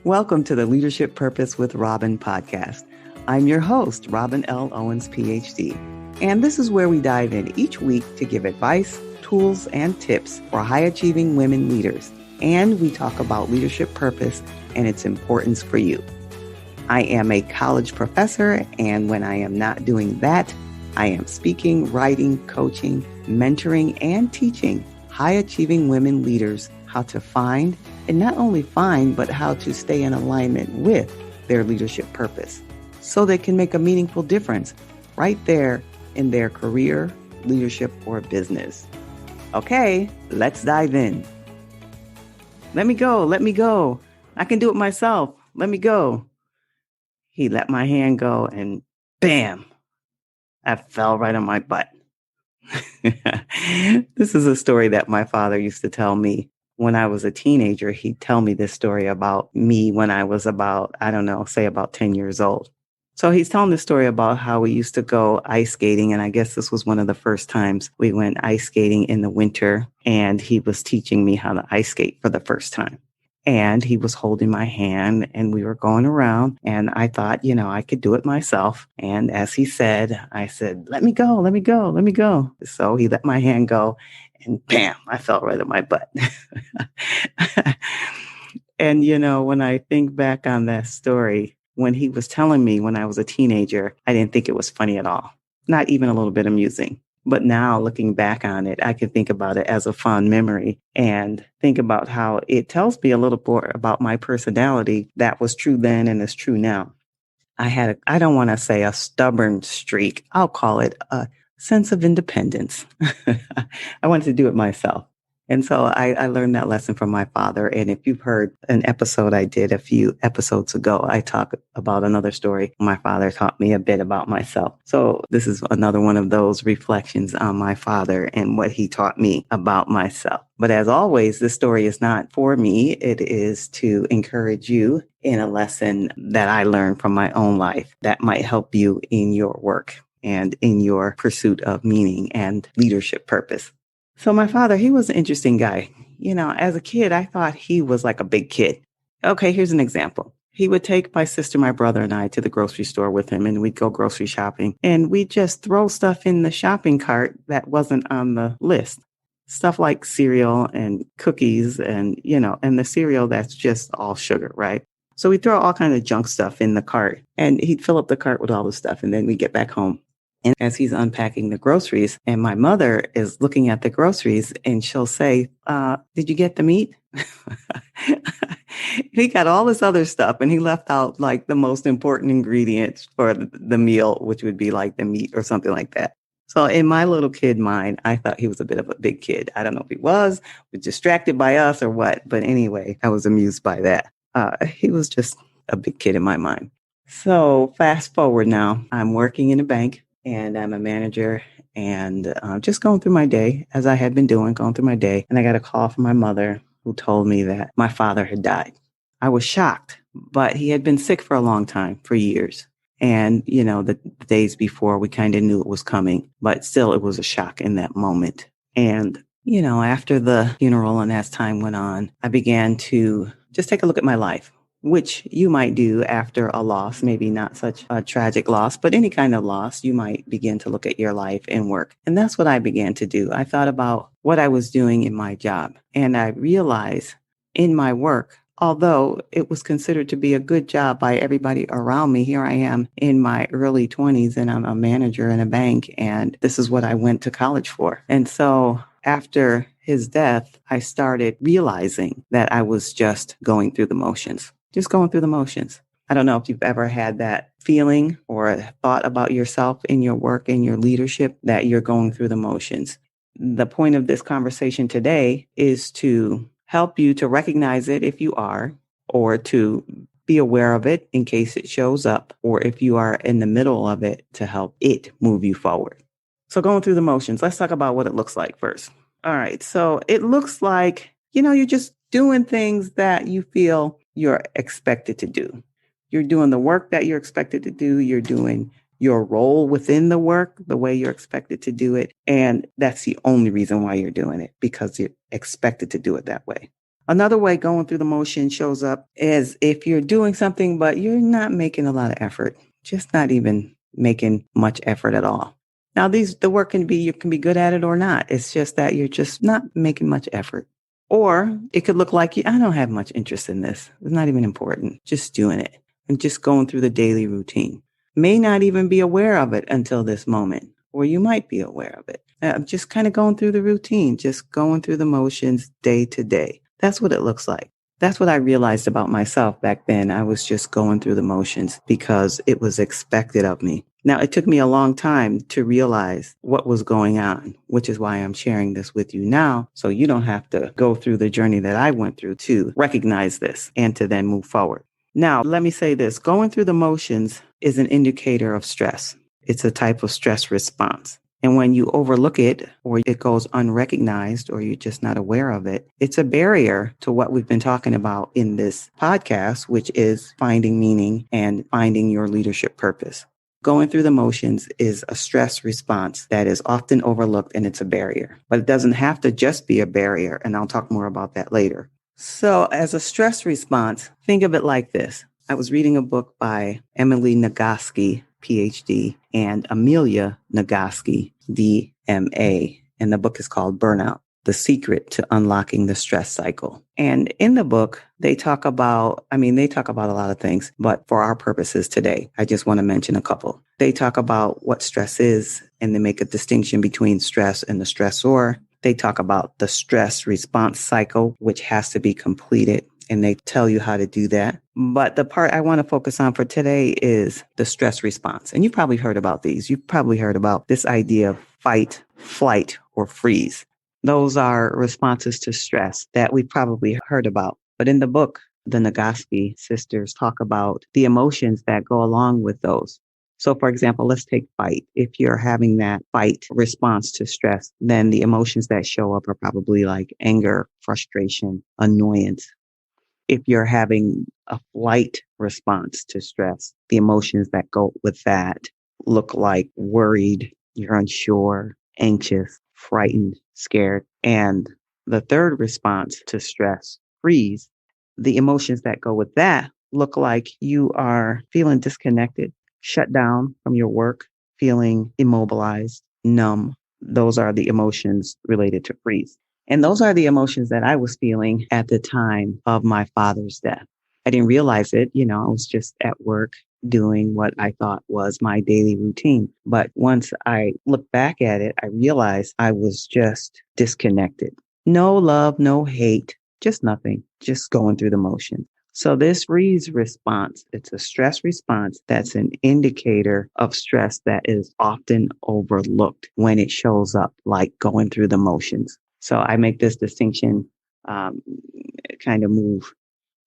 Welcome to the Leadership Purpose with Robin podcast. I'm your host, Robin L. Owens, Ph.D. And this is where we dive in each week to give advice, tools, and tips for high-achieving women leaders. And we talk about leadership purpose and its importance for you. I am a college professor, and when I am not doing that, I am speaking, writing, coaching, mentoring, and teaching high-achieving women leaders how to find, and not only find, but how to stay in alignment with their leadership purpose so they can make a meaningful difference right there in their career, leadership, or business. Okay, let's dive in. Let me go. I can do it myself. Let me go. He let my hand go and bam, I fell right on my butt. This is a story that my father used to tell me. When I was a teenager, he'd tell me this story about me when I was about 10 years old. So he's telling the story about how we used to go ice skating. And I guess this was one of the first times we went ice skating in the winter. And he was teaching me how to ice skate for the first time. And he was holding my hand and we were going around. And I thought, I could do it myself. And as he said, I said, let me go. So he let my hand go. And bam, I fell right on my butt. And, when I think back on that story, when he was telling me when I was a teenager, I didn't think it was funny at all, not even a little bit amusing. But now looking back on it, I can think about it as a fond memory and think about how it tells me a little more about my personality that was true then and is true now. I don't want to say a stubborn streak. I'll call it a sense of independence. I wanted to do it myself. And so I learned that lesson from my father. And if you've heard an episode I did a few episodes ago, I talk about another story. My father taught me a bit about myself. So this is another one of those reflections on my father and what he taught me about myself. But as always, this story is not for me. It is to encourage you in a lesson that I learned from my own life that might help you in your work and in your pursuit of meaning and leadership purpose. So my father, he was an interesting guy. As a kid, I thought he was like a big kid. Okay, here's an example. He would take my sister, my brother, and I to the grocery store with him, and we'd go grocery shopping. And we'd just throw stuff in the shopping cart that wasn't on the list. Stuff like cereal and cookies and the cereal that's just all sugar, right? So we'd throw all kinds of junk stuff in the cart, and he'd fill up the cart with all the stuff, and then we'd get back home. And as he's unpacking the groceries, and my mother is looking at the groceries, and she'll say, did you get the meat? He got all this other stuff, and he left out like the most important ingredients for the meal, which would be like the meat or something like that. So in my little kid mind, I thought he was a bit of a big kid. I don't know if he was distracted by us or what. But anyway, I was amused by that. He was just a big kid in my mind. So fast forward now, I'm working in a bank. And I'm a manager and just going through my day as I had been doing, going through my day. And I got a call from my mother who told me that my father had died. I was shocked, but he had been sick for a long time, for years. And, the days before we kind of knew it was coming, but still it was a shock in that moment. And, after the funeral and as time went on, I began to just take a look at my life, which you might do after a loss, maybe not such a tragic loss, but any kind of loss, you might begin to look at your life and work. And that's what I began to do. I thought about what I was doing in my job. And I realized in my work, although it was considered to be a good job by everybody around me, here I am in my early 20s and I'm a manager in a bank. And this is what I went to college for. And so after his death, I started realizing that I was just going through the motions. Just going through the motions. I don't know if you've ever had that feeling or thought about yourself in your work and your leadership that you're going through the motions. The point of this conversation today is to help you to recognize it if you are, or to be aware of it in case it shows up, or if you are in the middle of it to help it move you forward. So going through the motions, let's talk about what it looks like first. All right. So it looks like, you're just doing things that you feel you're expected to do. You're doing the work that you're expected to do. You're doing your role within the work the way you're expected to do it. And that's the only reason why you're doing it, because you're expected to do it that way. Another way going through the motion shows up is if you're doing something, but you're not making a lot of effort, just not even making much effort at all. Now, the work can be, you can be good at it or not. It's just that you're just not making much effort. Or it could look like I don't have much interest in this. It's not even important. Just doing it and just going through the daily routine. May not even be aware of it until this moment, or you might be aware of it. Just kind of going through the routine, just going through the motions day to day. That's what it looks like. That's what I realized about myself back then. I was just going through the motions because it was expected of me. Now, it took me a long time to realize what was going on, which is why I'm sharing this with you now, so you don't have to go through the journey that I went through to recognize this and to then move forward. Now, let me say this. Going through the motions is an indicator of stress. It's a type of stress response. And when you overlook it or it goes unrecognized or you're just not aware of it, it's a barrier to what we've been talking about in this podcast, which is finding meaning and finding your leadership purpose. Going through the motions is a stress response that is often overlooked, and it's a barrier. But it doesn't have to just be a barrier, and I'll talk more about that later. So as a stress response, think of it like this. I was reading a book by Emily Nagoski, Ph.D., and Amelia Nagoski, D.M.A., and the book is called Burnout, The Secret to Unlocking the Stress Cycle. And in the book, they talk about a lot of things, but for our purposes today, I just want to mention a couple. They talk about what stress is, and they make a distinction between stress and the stressor. They talk about the stress response cycle, which has to be completed, and they tell you how to do that. But the part I want to focus on for today is the stress response. And you've probably heard about these. You've probably heard about this idea of fight, flight, or freeze. Those are responses to stress that we've probably heard about. But in the book, the Nagoski sisters talk about the emotions that go along with those. So, for example, let's take fight. If you're having that fight response to stress, then the emotions that show up are probably like anger, frustration, annoyance. If you're having a flight response to stress, the emotions that go with that look like worried, you're unsure, anxious, frightened, scared. And the third response to stress, freeze, the emotions that go with that look like you are feeling disconnected, shut down from your work, feeling immobilized, numb. Those are the emotions related to freeze. And those are the emotions that I was feeling at the time of my father's death. I didn't realize it. I was just at work doing what I thought was my daily routine. But once I looked back at it, I realized I was just disconnected. No love, no hate, just nothing, just going through the motions. So this freeze response, it's a stress response that's an indicator of stress that is often overlooked when it shows up, like going through the motions. So I make this distinction, kind of move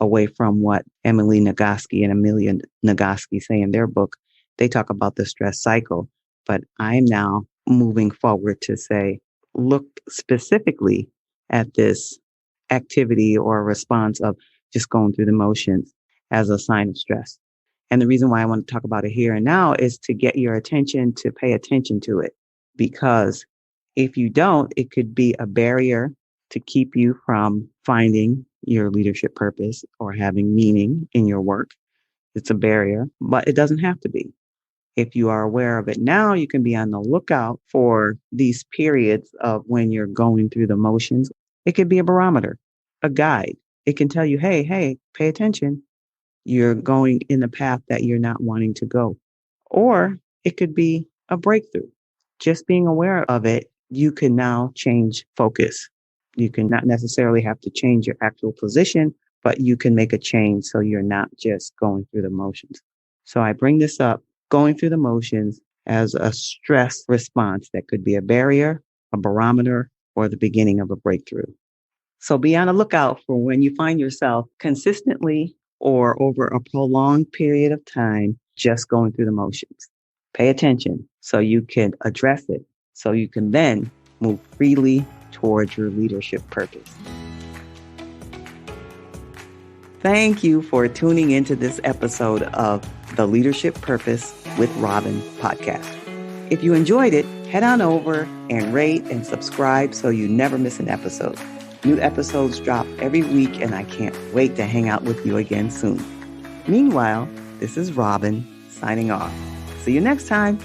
away from what Emily Nagoski and Amelia Nagoski say in their book. They talk about the stress cycle, but I'm now moving forward to say, look specifically at this activity or response of just going through the motions as a sign of stress. And the reason why I want to talk about it here and now is to get your attention to pay attention to it, because if you don't, it could be a barrier to keep you from finding your leadership purpose or having meaning in your work. It's a barrier, but it doesn't have to be. If you are aware of it now, you can be on the lookout for these periods of when you're going through the motions. It could be a barometer, a guide. It can tell you, hey, pay attention. You're going in the path that you're not wanting to go. Or it could be a breakthrough. Just being aware of it, you can now change focus. You can not necessarily have to change your actual position, but you can make a change so you're not just going through the motions. So I bring this up, going through the motions as a stress response that could be a barrier, a barometer, or the beginning of a breakthrough. So be on the lookout for when you find yourself consistently or over a prolonged period of time just going through the motions. Pay attention so you can address it, so you can then move freely towards your leadership purpose. Thank you for tuning into this episode of the Leadership Purpose with Robin podcast. If you enjoyed it, head on over and rate and subscribe so you never miss an episode. New episodes drop every week, and I can't wait to hang out with you again soon. Meanwhile, this is Robin signing off. See you next time.